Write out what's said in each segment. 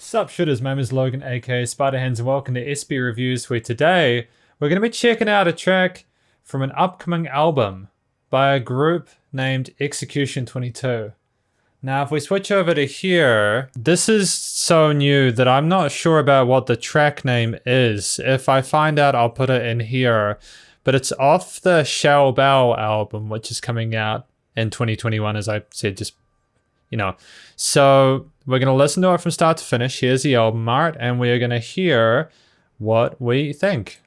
Sup shooters, my name is Logan aka SpiderHands and welcome to SB Reviews, where today we're going to be checking out a track from an upcoming album by a group named Execution 22. Now if we switch over to here, this is so new that I'm not sure about what the track name is. If I find out, I'll put it in here, but it's off the Shell Bell album, which is coming out in 2021, as I said, just, you know. So we're going to listen to it from start to finish. Here's the album art, and we're going to hear what we think.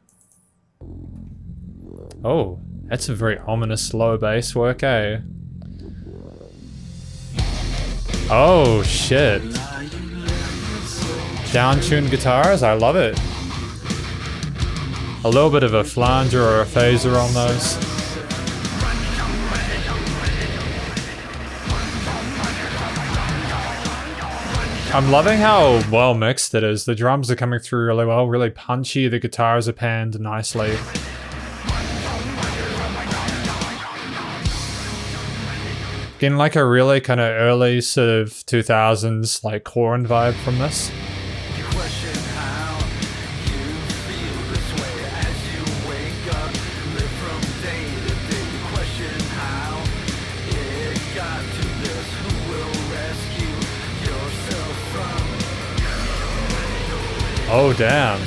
Oh, that's a very ominous low bass work, eh? Oh, shit. Down-tuned guitars, I love it. A little bit of a flanger or a phaser on those. I'm loving how well mixed it is. The drums are coming through really well, really punchy. The guitars are panned nicely. Getting like a really kind of early sort of 2000s like horn vibe from this. Oh, damn.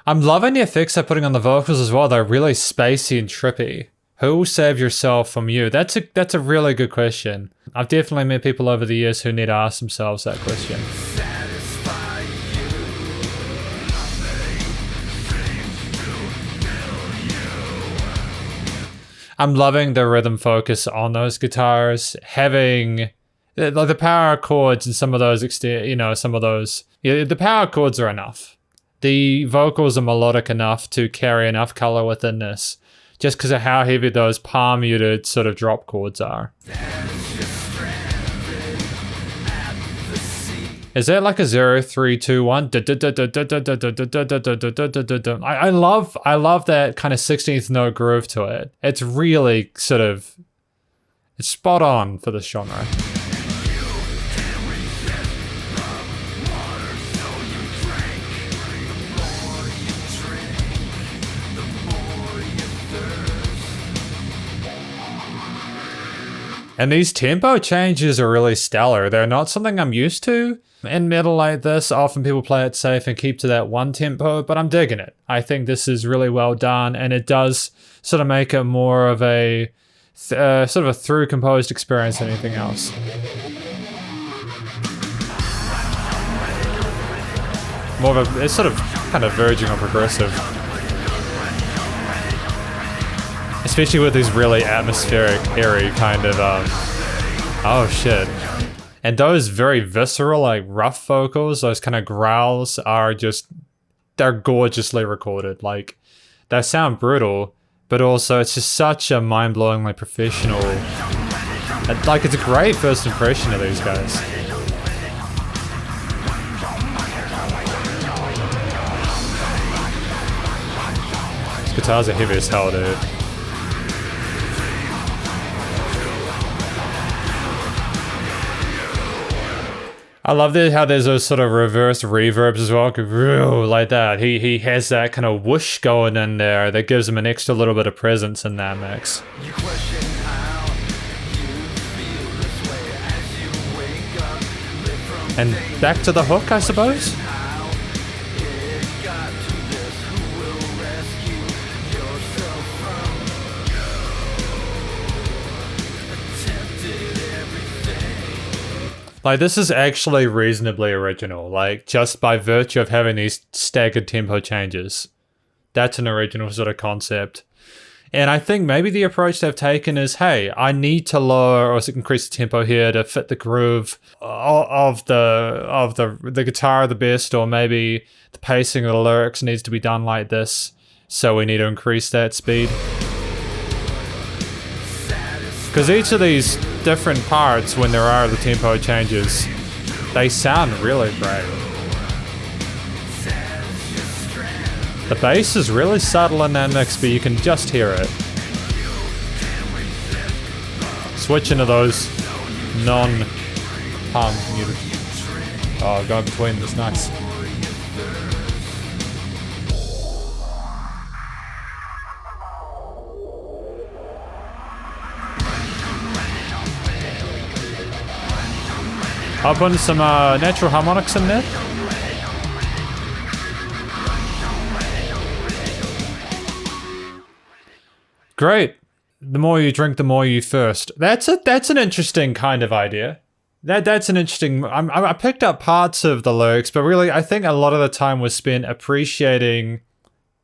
I'm loving the effects they're putting on the vocals as well. They're really spacey and trippy. Who will save yourself from you? That's a really good question. I've definitely met people over the years who need to ask themselves that question. I'm loving the rhythm focus on those guitars, having like the power chords and some of those, the power chords are enough. The vocals are melodic enough to carry enough color within this, just because of how heavy those palm muted sort of drop chords are. Is that like a 0, 3, 2, 1? I love that kind of 16th note groove to it. It's really it's spot on for this genre. And these tempo changes are really stellar. They're not something I'm used to. In metal like this, often people play it safe and keep to that one tempo, but I'm digging it. I think this is really well done, and it does sort of make it more of a sort of a through composed experience than anything else. It's sort of kind of verging on progressive. Especially with these really atmospheric, airy kind of, oh shit. And those very visceral, like rough vocals, those kind of growls are they're gorgeously recorded. Like, they sound brutal, but also it's just such a mind-blowingly professional, like it's a great first impression of these guys. These guitars are heavy as hell, dude. I love how there's those sort of reverse reverbs as well, like that. He has that kind of whoosh going in there that gives him an extra little bit of presence in that mix. And back to the hook, I suppose? Like, this is actually reasonably original, like, just by virtue of having these staggered tempo changes. That's an original sort of concept. And I think maybe the approach they've taken is, hey, I need to lower or increase the tempo here to fit the groove of the guitar the best, or maybe the pacing of the lyrics needs to be done like this, so we need to increase that speed. Because each of these different parts, when there are the tempo changes, they sound really great. The bass is really subtle in that mix, but you can just hear it. Switch into those non-palm muted. Oh, going between is nice. I'll put in some natural harmonics in there. Great. The more you drink, the more you thirst. That's an interesting kind of idea. That's an interesting. I picked up parts of the lyrics, but really, I think a lot of the time was spent appreciating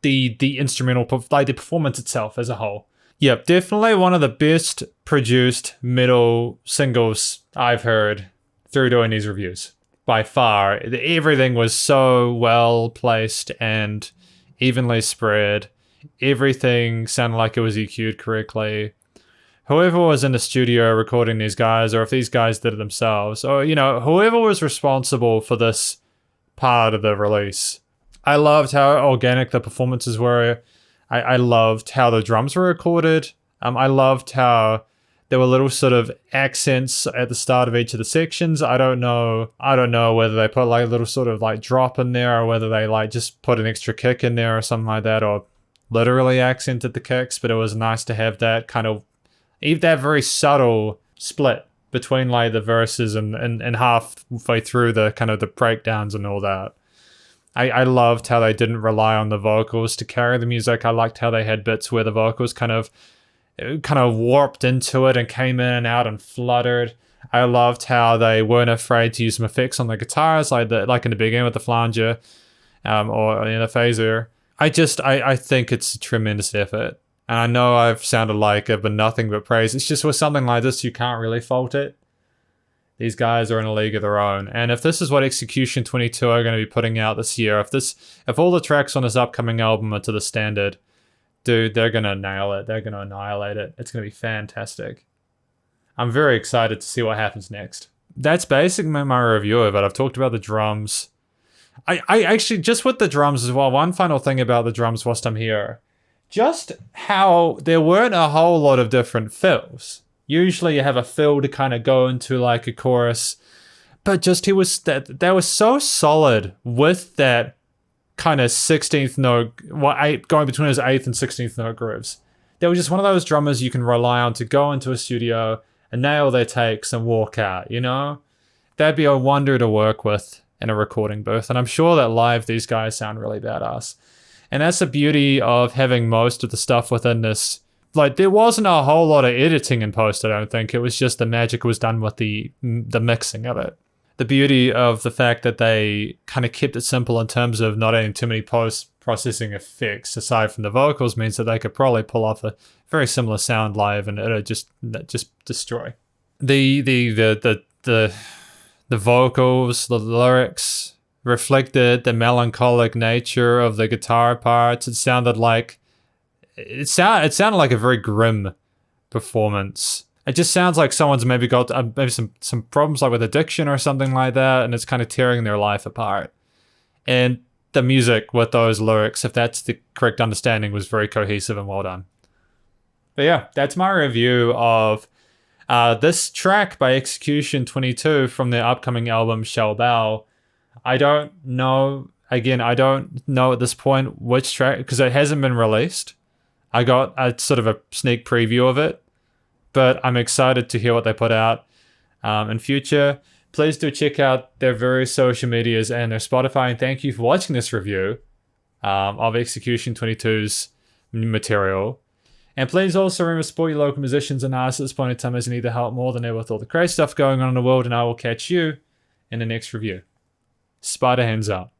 the instrumental, like the performance itself as a whole. Yep, definitely one of the best produced metal singles I've heard through doing these reviews. By far. Everything was so well placed and evenly spread. Everything sounded like it was EQ'd correctly. Whoever was in the studio recording these guys, or if these guys did it themselves, or, whoever was responsible for this part of the release. I loved how organic the performances were. I loved how the drums were recorded. I loved how there were little sort of accents at the start of each of the sections. I don't know whether they put like a little sort of like drop in there, or whether they like just put an extra kick in there or something like that, or literally accented the kicks. But it was nice to have that kind of, even that very subtle split between like the verses and halfway through the kind of the breakdowns and all that. I loved how they didn't rely on the vocals to carry the music. I liked how they had bits where the vocals kind of warped into it and came in and out and fluttered. I loved how they weren't afraid to use some effects on the guitars, like in the beginning with the flanger, or in a phaser. I think it's a tremendous effort. And I know I've sounded like I've been nothing but praise. It's just with something like this, you can't really fault it. These guys are in a league of their own. And if this is what Execution 22 are going to be putting out this year, if all the tracks on this upcoming album are to the standard, dude, they're going to nail it. They're going to annihilate it. It's going to be fantastic. I'm very excited to see what happens next. That's basically my review of it. I've talked about the drums. I actually, just with the drums as well, one final thing about the drums whilst I'm here. Just how there weren't a whole lot of different fills. Usually you have a fill to kind of go into like a chorus. But just they were so solid with that kind of 16th note, going between his 8th and 16th note grooves. They were just one of those drummers you can rely on to go into a studio and nail their takes and walk out, That'd be a wonder to work with in a recording booth. And I'm sure that live, these guys sound really badass. And that's the beauty of having most of the stuff within this. Like, there wasn't a whole lot of editing in post, I don't think. It was just the magic was done with the mixing of it. The beauty of the fact that they kind of kept it simple in terms of not adding too many post-processing effects aside from the vocals means that they could probably pull off a very similar sound live and it'll just destroy. The vocals, the lyrics reflected the melancholic nature of the guitar parts. It sounded like a very grim performance. It just sounds like someone's maybe got maybe some problems like with addiction or something like that, and it's kind of tearing their life apart. And the music with those lyrics, if that's the correct understanding, was very cohesive and well done. But yeah, that's my review of this track by Execution 22 from their upcoming album Shall Bow. I don't know at this point which track, because it hasn't been released. I got a sort of a sneak preview of it, but I'm excited to hear what they put out in future. Please do check out their various social medias and their Spotify, and thank you for watching this review of Execution 22's material. And please also remember to support your local musicians and artists at this point in time, as they need the help more than ever with all the crazy stuff going on in the world, and I will catch you in the next review. SpiderHands out.